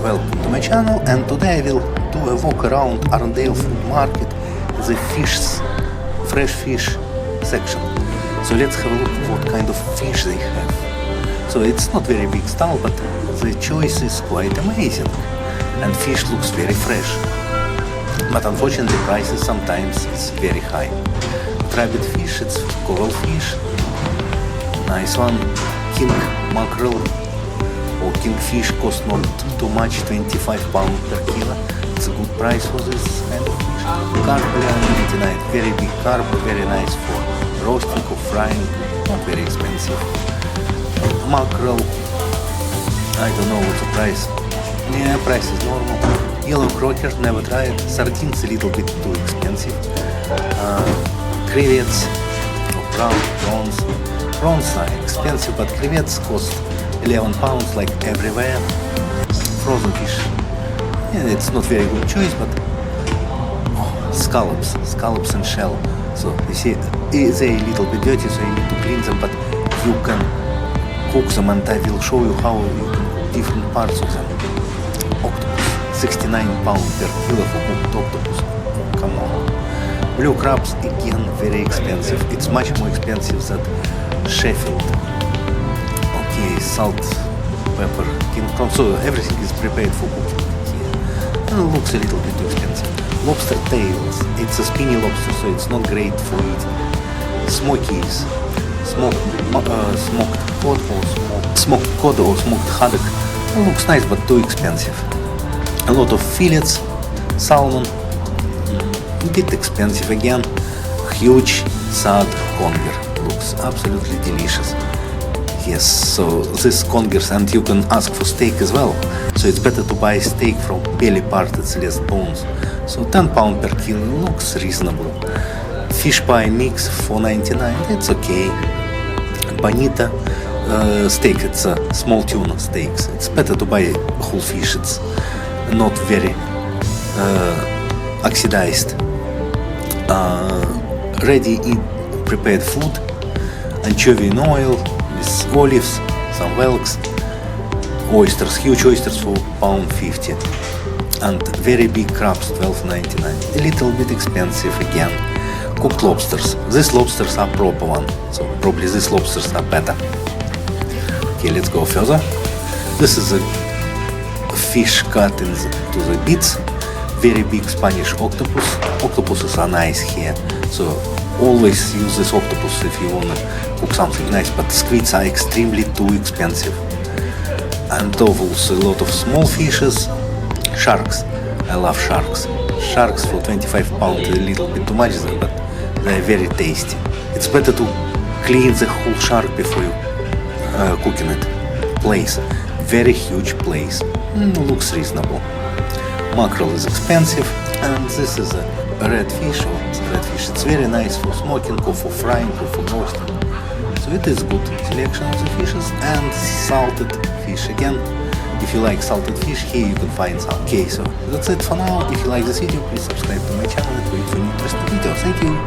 welcome to my channel, and today I will do a walk around Arndale Fish Market, the fresh fish section. So let's have a look what kind of fish they have. So it's not very big stall, but the choice is quite amazing and fish looks very fresh. But unfortunately prices sometimes is very high. Rabbit fish, it's coral fish, nice one. King mackerel or kingfish cost not too much, £25 per kilo. It's a good price for this kind of fish. Carp, 99, very big carp, very nice for roasting or frying, not very expensive. Mackerel, I don't know what's the price. Yeah, price is normal. Yellow croaker, never tried. Sardines a little bit too expensive. Crevettes, prawns. Prawns are expensive, but crevettes cost £11 like everywhere. Frozen fish, yeah, it's not very good choice, but scallops and shell. So you see, they're a little bit dirty, so you need to clean them, but you can cook them, and I will show you how you can cook different parts of them. Octopus, £69 per kilo for cooked octopus. Come on. Blue crabs, again, very expensive. It's much more expensive than Sheffield. Okay, salt, pepper, king prawn. So everything is prepared for cooking here. And it looks a little bit too expensive. Lobster tails. It's a skinny lobster, so it's not great for eating. Smokies, smoked cod or smoked haddock. It looks nice, but too expensive. A lot of fillets, salmon, a bit expensive again. Huge sad conger. Looks absolutely delicious. Yes, so this congers, and you can ask for steak as well. So it's better to buy steak from belly part, it's less bones. So £10 per kilo looks reasonable. Fish pie mix $4.99, it's okay. Bonita steak, it's a small tuna steaks. It's better to buy whole fish, it's not very oxidized. Ready eat prepared food, anchovy in oil with olives, some whelks, oysters, huge oysters for £1.50, and very big crabs, $12.99. A little bit expensive again. Cooked lobsters. These lobsters are proper one, so probably these lobsters are better. Okay, let's go further. This is a fish cut to the bits. Very big Spanish octopus. Octopuses are nice here, so always use this octopus if you wanna cook something nice, but squids are extremely too expensive. And also a lot of small fishes. Sharks, I love sharks. Sharks for £25, a little bit too much, but they're very tasty. It's better to clean the whole shark before you cooking it. Place, very huge place. Looks reasonable. Mackerel is expensive, and this is a red fish. It's very nice for smoking or for frying or for roasting. So it is good selection of the fishes. And salted fish again. If you like salted fish, here you can find some. Okay, so that's it for now. If you like this video, please subscribe to my channel and wait for new interesting videos. Thank you.